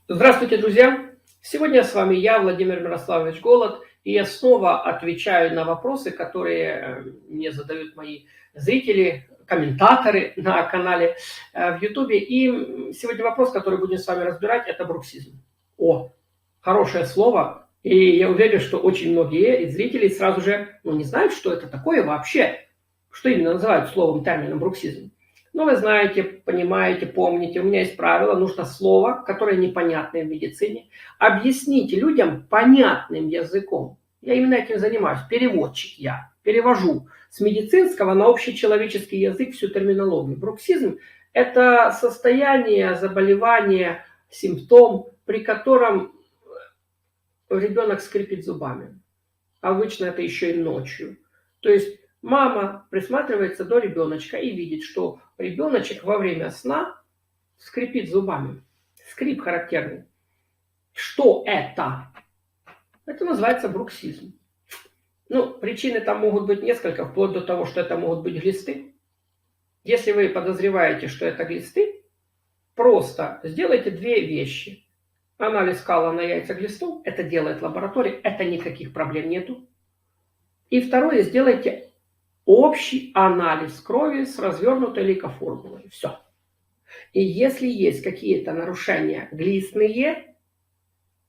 Здравствуйте, друзья! Сегодня с вами я, Владимир Мирославович Голод, и я снова отвечаю на вопросы, которые мне задают мои зрители, комментаторы на канале в YouTube. И сегодня вопрос, который будем с вами разбирать, это бруксизм. Хорошее слово, и я уверен, что очень многие из зрителей сразу же не знают, что это такое вообще, что именно называют словом, термином бруксизм. Но вы знаете, понимаете, помните, у меня есть правило, нужно слово, которое непонятное в медицине, объясните людям понятным языком. Я именно этим занимаюсь, переводчик я, перевожу с медицинского на общечеловеческий язык всю терминологию. Бруксизм – это состояние, заболевание, симптом, при котором ребенок скрипит зубами. Обычно это еще и ночью. То есть мама присматривается до ребеночка и видит, что ребеночек во время сна скрипит зубами. Скрип характерный. Что это? Это называется бруксизм. Причины там могут быть несколько, вплоть до того, что это могут быть глисты. Если вы подозреваете, что это глисты, просто сделайте две вещи. Анализ кала на яйца глистов, это делает лаборатория, это никаких проблем нету. И второе, сделайте общий анализ крови с развернутой лейкоформулой. Все. И если есть какие-то нарушения глистные,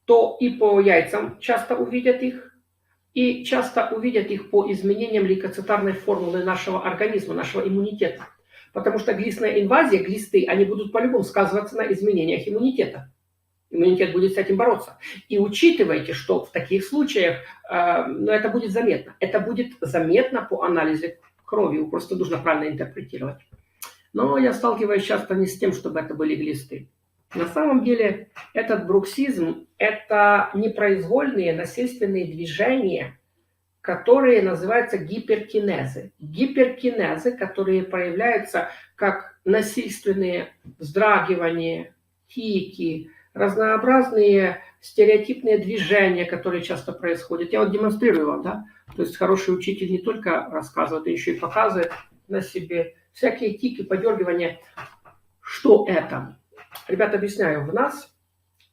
то и по яйцам часто увидят их, и часто увидят их по изменениям лейкоцитарной формулы нашего организма, нашего иммунитета. Потому что глистная инвазия, глисты, они будут по-любому сказываться на изменениях иммунитета. Иммунитет будет с этим бороться. И учитывайте, что в таких случаях это будет заметно. Это будет заметно по анализу крови. Просто нужно правильно интерпретировать. Но я сталкиваюсь часто не с тем, чтобы это были глисты. На самом деле этот бруксизм – это непроизвольные насильственные движения, которые называются гиперкинезы. Гиперкинезы, которые проявляются как насильственные вздрагивания, тики, разнообразные стереотипные движения, которые часто происходят. Я демонстрирую вам, да? То есть хороший учитель не только рассказывает, а еще и показывает на себе всякие тики, подергивания. Что это? Ребята, объясняю.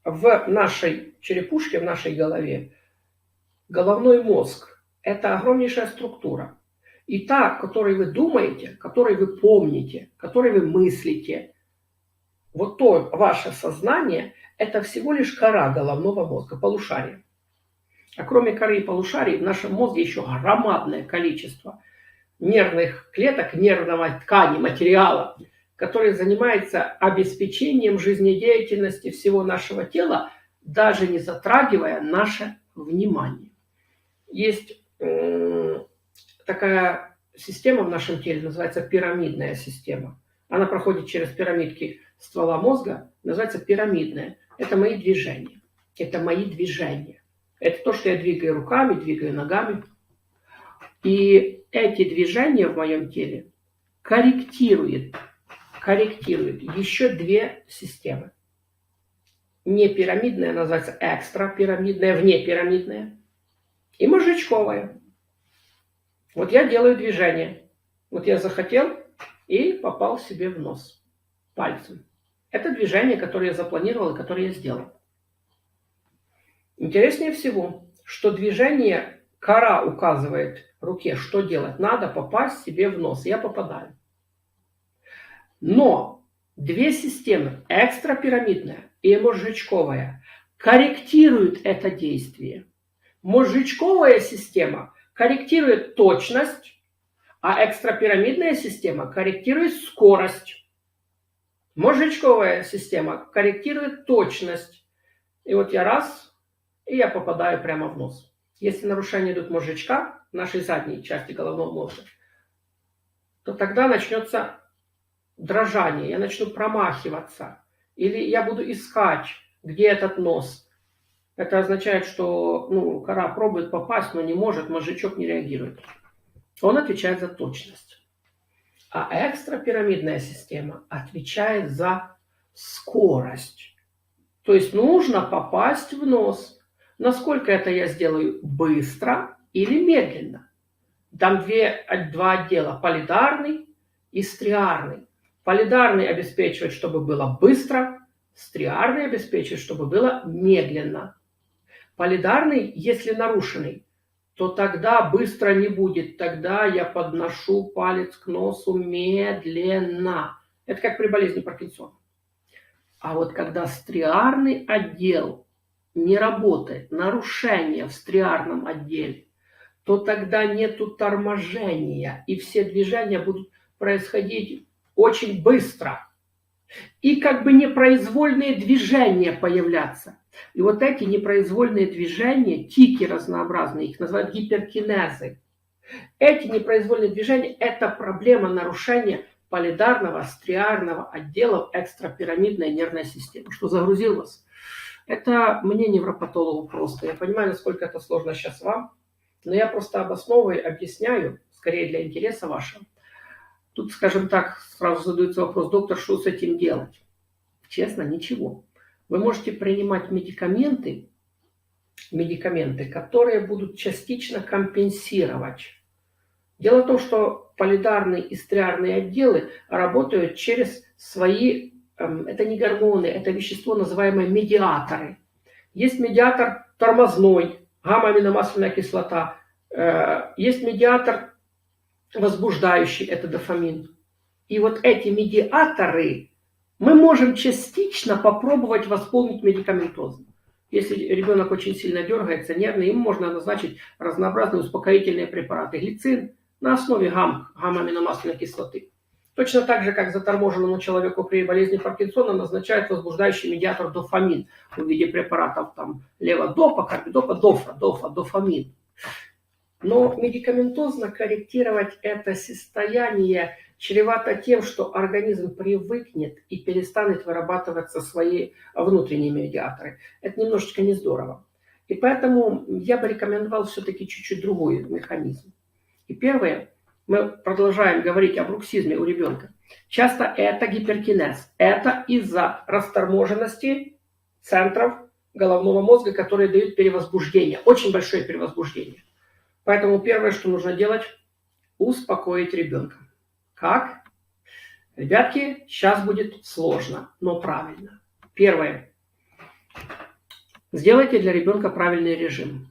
В нашей черепушке, в нашей голове, головной мозг – это огромнейшая структура. И та, которой вы думаете, которой вы помните, которой вы мыслите, вот то ваше сознание – это всего лишь кора головного мозга, полушария. А кроме коры и полушарий в нашем мозге еще громадное количество нервных клеток, нервной ткани, материала, который занимается обеспечением жизнедеятельности всего нашего тела, даже не затрагивая наше внимание. Есть такая система в нашем теле, называется пирамидная система. Она проходит через пирамидки ствола мозга, называется пирамидная. Это мои движения. Это мои движения. Это то, что я двигаю руками, двигаю ногами. И эти движения в моем теле корректируют еще две системы. Непирамидная называется экстрапирамидная, внепирамидная. И мозжечковая. Вот я делаю движение. Вот я захотел и попал себе в нос пальцем. Это движение, которое я запланировал и которое я сделал. Интереснее всего, что движение кора указывает руке, что делать. Надо попасть себе в нос. Я попадаю. Но две системы, экстрапирамидная и мозжечковая, корректируют это действие. Мозжечковая система корректирует точность, а экстрапирамидная система корректирует скорость. Мозжечковая система корректирует точность. И вот я раз, и я попадаю прямо в нос. Если нарушения идут мозжечка, нашей задней части головного мозга, то тогда начнется дрожание, я начну промахиваться. Или я буду искать, где этот нос. Это означает, что кора пробует попасть, но не может, мозжечок не реагирует. Он отвечает за точность. А экстрапирамидная система отвечает за скорость. То есть нужно попасть в нос. Насколько это я сделаю быстро или медленно? Там два отдела, паллидарный и стриарный. Паллидарный обеспечивает, чтобы было быстро, Стриарный обеспечит, чтобы было медленно. Полидарный, если нарушенный, то тогда быстро не будет. Тогда я подношу палец к носу медленно. Это как при болезни Паркинсона. А вот когда стриарный отдел не работает, нарушение в стриарном отделе, то тогда нету торможения, и все движения будут происходить очень быстро. И как бы непроизвольные движения появляться. И вот эти непроизвольные движения, тики разнообразные, их называют гиперкинезы. Эти непроизвольные движения – это проблема нарушения полидарного, стриарного отделов экстрапирамидной нервной системы. Что загрузил вас? Это мне, невропатологу, просто. Я понимаю, насколько это сложно сейчас вам, но я просто обосновываю, объясняю, скорее для интереса вашего. Тут, скажем так, сразу задается вопрос: доктор, что с этим делать? Честно, ничего. Вы можете принимать медикаменты, которые будут частично компенсировать. Дело в том, что полидарные и стриарные отделы работают через свои, это не гормоны, это вещество, называемое медиаторы. Есть медиатор тормозной, гамма-аминомасляная кислота. Есть медиатор возбуждающий, это дофамин. И вот эти медиаторы мы можем частично попробовать восполнить медикаментозно. Если ребенок очень сильно дергается, нервный, ему можно назначить разнообразные успокоительные препараты. Глицин на основе гамма-аминомасляной кислоты. Точно так же, как заторможенному человеку при болезни Паркинсона назначают возбуждающий медиатор дофамин в виде препаратов там леводопа, карбидопа, дофамин. Но медикаментозно корректировать это состояние чревато тем, что организм привыкнет и перестанет вырабатываться свои внутренние медиаторы. Это немножечко не здорово. И поэтому я бы рекомендовал все-таки чуть-чуть другой механизм. И первое, мы продолжаем говорить о бруксизме у ребенка. Часто это гиперкинез. Это из-за расторможенности центров головного мозга, которые дают перевозбуждение. Очень большое перевозбуждение. Поэтому первое, что нужно делать, успокоить ребенка. Как? Ребятки, сейчас будет сложно, но правильно. Первое. Сделайте для ребенка правильный режим.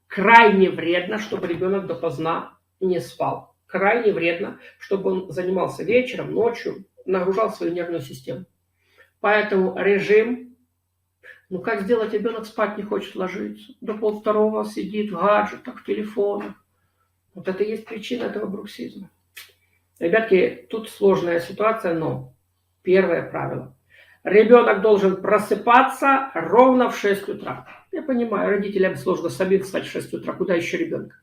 Крайне вредно, чтобы ребенок допоздна не спал. Крайне вредно, чтобы он занимался вечером, ночью, нагружал свою нервную систему. Поэтому режим. Ну как сделать? Ребенок спать не хочет ложиться. До 1:30 сидит в гаджетах, в телефонах. Вот это и есть причина этого бруксизма. Ребятки, тут сложная ситуация, но первое правило. Ребенок должен просыпаться ровно в 6 утра. Я понимаю, родителям сложно самим встать в 6 утра. Куда еще ребенка?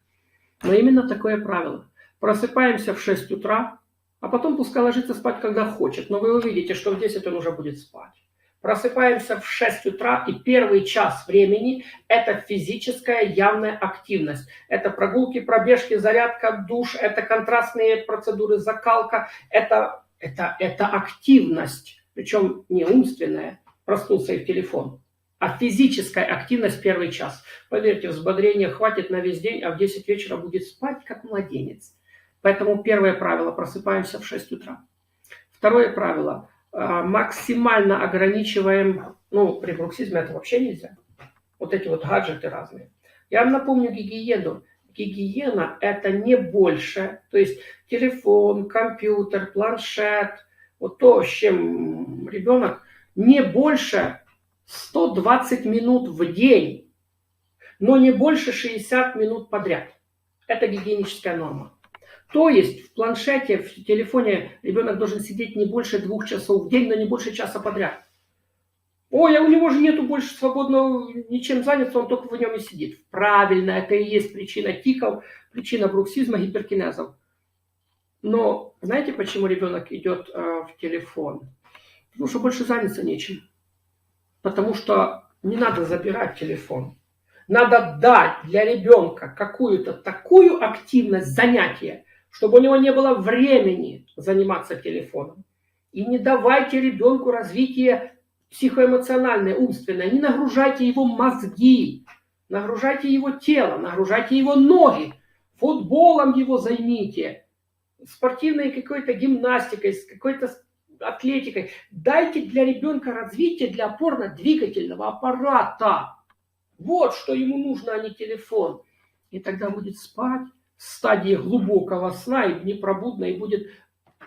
Но именно такое правило. Просыпаемся в 6 утра, а потом пускай ложится спать, когда хочет. Но вы увидите, что в 10 он уже будет спать. Просыпаемся в 6 утра, и первый час времени – это физическая явная активность. Это прогулки, пробежки, зарядка, душ, это контрастные процедуры, закалка. Это активность, причем не умственная, проснулся и в телефон, а физическая активность первый час. Поверьте, взбодрения хватит на весь день, а в 10 вечера будет спать, как младенец. Поэтому первое правило – просыпаемся в 6 утра. Второе правило – максимально ограничиваем, при бруксизме это вообще нельзя. Вот эти вот гаджеты разные. Я вам напомню гигиену. Гигиена это не больше, то есть телефон, компьютер, планшет, вот то, с чем ребенок, не больше 120 минут в день, но не больше 60 минут подряд. Это гигиеническая норма. То есть в планшете, в телефоне ребенок должен сидеть не больше 2 часов в день, но не больше часа подряд. Ой, а у него же нету больше свободного, ничем заняться, он только в нем и сидит. Правильно, это и есть причина тиков, причина бруксизма, гиперкинезов. Но знаете, почему ребенок идет в телефон? Потому что больше заняться нечем. Потому что не надо забирать телефон. Надо дать для ребенка какую-то такую активность, занятие, чтобы у него не было времени заниматься телефоном. И не давайте ребенку развитие психоэмоциональное, умственное. Не нагружайте его мозги, нагружайте его тело, нагружайте его ноги. Футболом его займите, спортивной какой-то гимнастикой, с какой-то атлетикой. Дайте для ребенка развитие для опорно-двигательного аппарата. Вот что ему нужно, а не телефон. И тогда будет спать в стадии глубокого сна и непробудно, и будет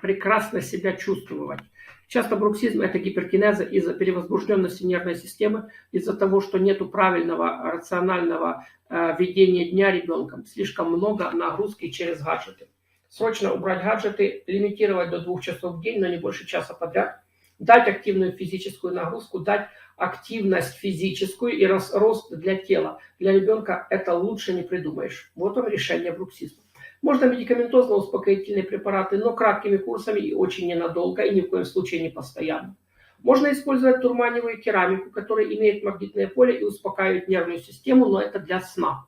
прекрасно себя чувствовать. Часто бруксизм – это гиперкинеза из-за перевозбужденности нервной системы, из-за того, что нет правильного рационального ведения дня ребенком. Слишком много нагрузки через гаджеты. Срочно убрать гаджеты, лимитировать до 2 часов в день, но не больше часа подряд. Дать активную физическую нагрузку, дать активность физическую и рост для тела. Для ребенка это лучше не придумаешь. Вот он решение бруксизма. Можно медикаментозно успокоительные препараты, но краткими курсами и очень ненадолго, и ни в коем случае не постоянно. Можно использовать турманевую керамику, которая имеет магнитное поле и успокаивает нервную систему, но это для сна.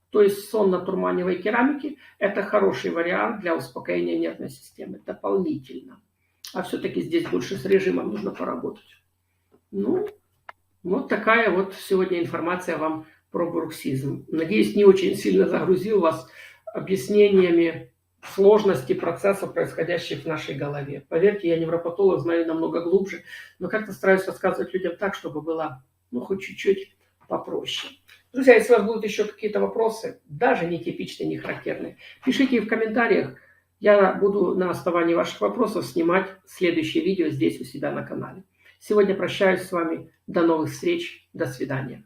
То есть сон на турманевой керамике – это хороший вариант для успокоения нервной системы дополнительно. А все-таки здесь больше с режимом нужно поработать. Ну, вот такая вот сегодня информация вам про бруксизм. Надеюсь, не очень сильно загрузил вас объяснениями сложности процессов, происходящих в нашей голове. Поверьте, я невропатолог, знаю намного глубже, но как-то стараюсь рассказывать людям так, чтобы было, хоть чуть-чуть попроще. Друзья, если у вас будут еще какие-то вопросы, даже нетипичные, не характерные, пишите их в комментариях. Я буду на основании ваших вопросов снимать следующее видео здесь у себя на канале. Сегодня прощаюсь с вами. До новых встреч. До свидания.